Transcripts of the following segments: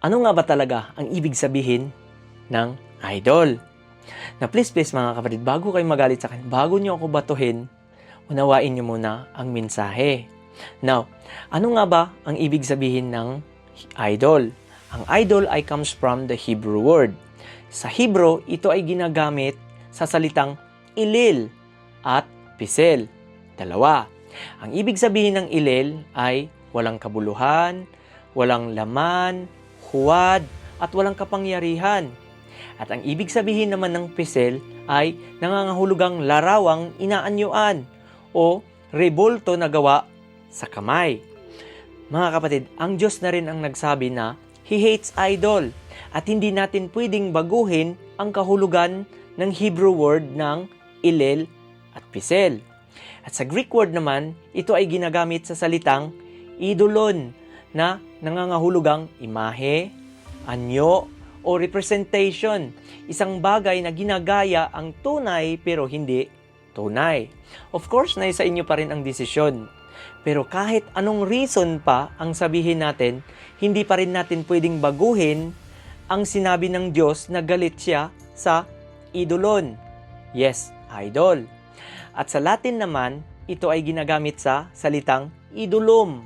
Ano nga ba talaga ang ibig sabihin ng idol? Na please mga kapatid, bago kayo magalit sa akin, bago nyo ako batuhin, unawain nyo muna ang mensahe. Now, ano nga ba ang ibig sabihin ng idol? Ang idol ay comes from the Hebrew word. Sa Hebrew, ito ay ginagamit sa salitang ilil at pisel. Dalawa. Ang ibig sabihin ng ilil ay walang kabuluhan, walang laman, huwad, at walang kapangyarihan. At ang ibig sabihin naman ng pisel ay nangangahulugang larawang inaanyuan o rebulto na gawa sa kamay. Mga kapatid, ang Diyos na rin ang nagsabi na He hates idol at hindi natin pwedeng baguhin ang kahulugan ng Hebrew word ng ilil at pisel. At sa Greek word naman, ito ay ginagamit sa salitang idolon na nangangahulugang imahe, anyo, o representation. Isang bagay na ginagaya ang tunay pero hindi tunay. Of course, nasa inyo pa rin ang desisyon. Pero kahit anong reason pa ang sabihin natin, hindi pa rin natin pwedeng baguhin ang sinabi ng Diyos na galit siya sa idolon. Yes, idol. At sa Latin naman, ito ay ginagamit sa salitang idolum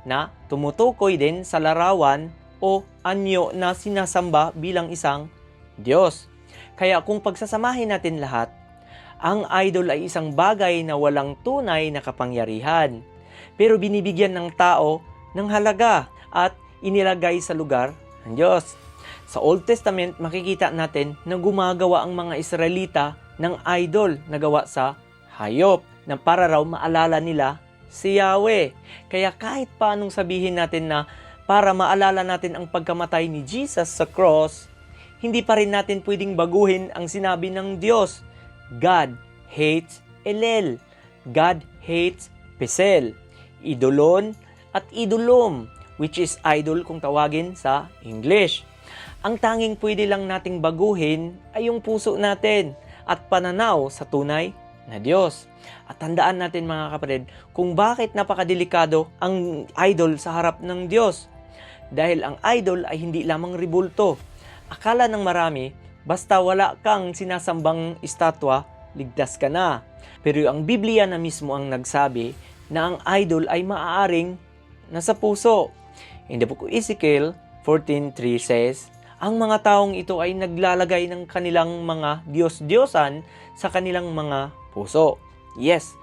na tumutukoy din sa larawan o anyo na sinasamba bilang isang Diyos. Kaya kung pagsasamahin natin lahat, ang idol ay isang bagay na walang tunay na kapangyarihan, pero binibigyan ng tao ng halaga at inilagay sa lugar ng Diyos. Sa Old Testament, makikita natin na gumagawa ang mga Israelita ng idol na gawa sa hayop na para raw maalala nila si Yahweh. Kaya kahit paanong sabihin natin na para maalala natin ang pagkamatay ni Jesus sa cross, hindi pa rin natin pwedeng baguhin ang sinabi ng Diyos. God hates Elel. God hates Pisel. Idolon at idolum, which is idol kung tawagin sa English. Ang tanging pwede lang nating baguhin ay yung puso natin at pananaw sa tunay na Diyos. At tandaan natin mga kapatid kung bakit napakadelikado ang idol sa harap ng Diyos. Dahil ang idol ay hindi lamang rebulto. Akala ng marami, basta wala kang sinasambang estatwa, ligtas ka na. Pero ang Biblia na mismo ang nagsabi na ang idol ay maaaring nasa puso. In the book of Ezekiel 14:3 says, ang mga taong ito ay naglalagay ng kanilang mga Diyos-Diyosan sa kanilang mga puso. Yes,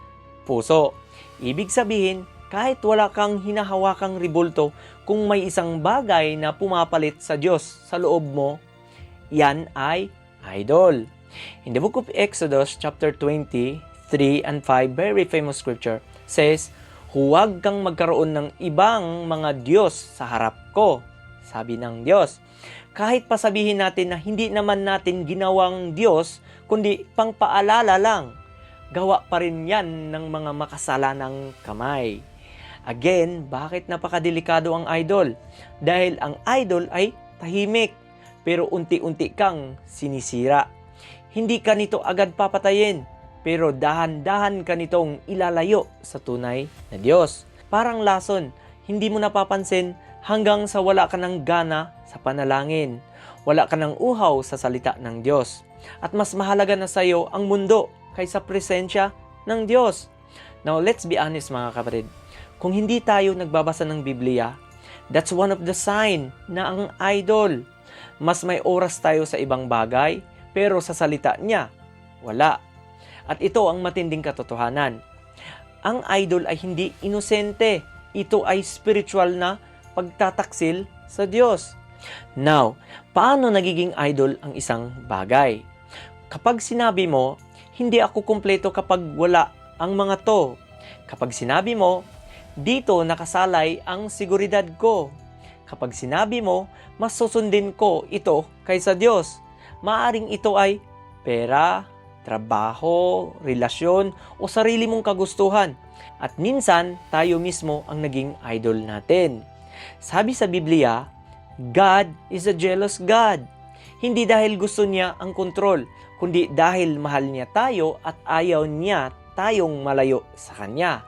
puso. Ibig sabihin, kahit wala kang hinahawakang rebulto, kung may isang bagay na pumapalit sa Diyos sa loob mo, yan ay idol. In the book of Exodus chapter 20, 3 and 5, very famous scripture, says, huwag kang magkaroon ng ibang mga Diyos sa harap ko, sabi ng Diyos. Kahit pa sabihin natin na hindi naman natin ginawang Diyos, kundi pangpaalala lang, gawa pa rin yan ng mga makasalanang kamay. Again, bakit napakadelikado ang idol? Dahil ang idol ay tahimik, pero unti-unti kang sinisira. Hindi ka nito agad papatayin, pero dahan-dahan ka nitong ilalayo sa tunay na Diyos. Parang lason, hindi mo napapansin hanggang sa wala ka ng gana sa panalangin. Wala ka ng uhaw sa salita ng Diyos. At mas mahalaga na sa iyo ang mundo kaysa presensya ng Diyos. Now, let's be honest mga kapatid. Kung hindi tayo nagbabasa ng Biblia, that's one of the sign na ang idol. Mas may oras tayo sa ibang bagay, pero sa salita niya, wala. At ito ang matinding katotohanan. Ang idol ay hindi inosente. Ito ay spiritual na pagtataksil sa Diyos. Now, paano nagiging idol ang isang bagay? Kapag sinabi mo, hindi ako kumpleto kapag wala ang mga to. Kapag sinabi mo, dito nakasalay ang seguridad ko. Kapag sinabi mo, mas susundin ko ito kaysa Diyos. Maaring ito ay pera, trabaho, relasyon, o sarili mong kagustuhan. At minsan, tayo mismo ang naging idol natin. Sabi sa Biblia, God is a jealous God. Hindi dahil gusto niya ang kontrol, kundi dahil mahal niya tayo at ayaw niya tayong malayo sa Kanya.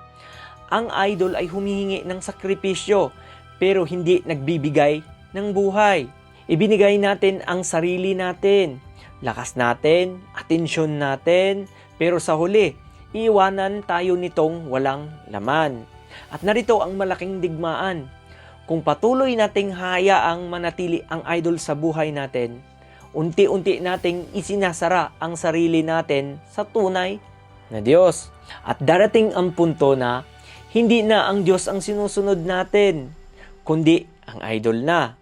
Ang idol ay humihingi ng sakripisyo, pero hindi nagbibigay ng buhay. Ibinigay natin ang sarili natin, lakas natin, atensyon natin, pero sa huli, iiwanan tayo nitong walang laman. At narito ang malaking digmaan. Kung patuloy nating hayaang manatili ang idol sa buhay natin, unti-unti nating isinasara ang sarili natin sa tunay na Diyos. At darating ang punto na hindi na ang Diyos ang sinusunod natin, kundi ang idol na.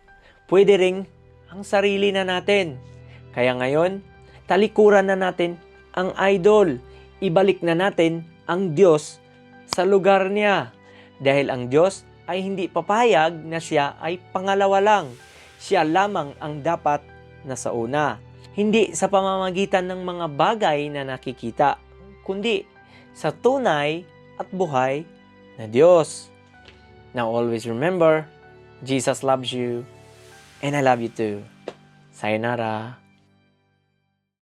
Pwede ring ang sarili na natin. Kaya ngayon, talikuran na natin ang idol. Ibalik na natin ang Diyos sa lugar niya. Dahil ang Diyos ay hindi papayag na siya ay pangalawa lang. Siya lamang ang dapat na sa una. Hindi sa pamamagitan ng mga bagay na nakikita, kundi sa tunay at buhay na Diyos. Now always remember, Jesus loves you and I love you too. Sayonara.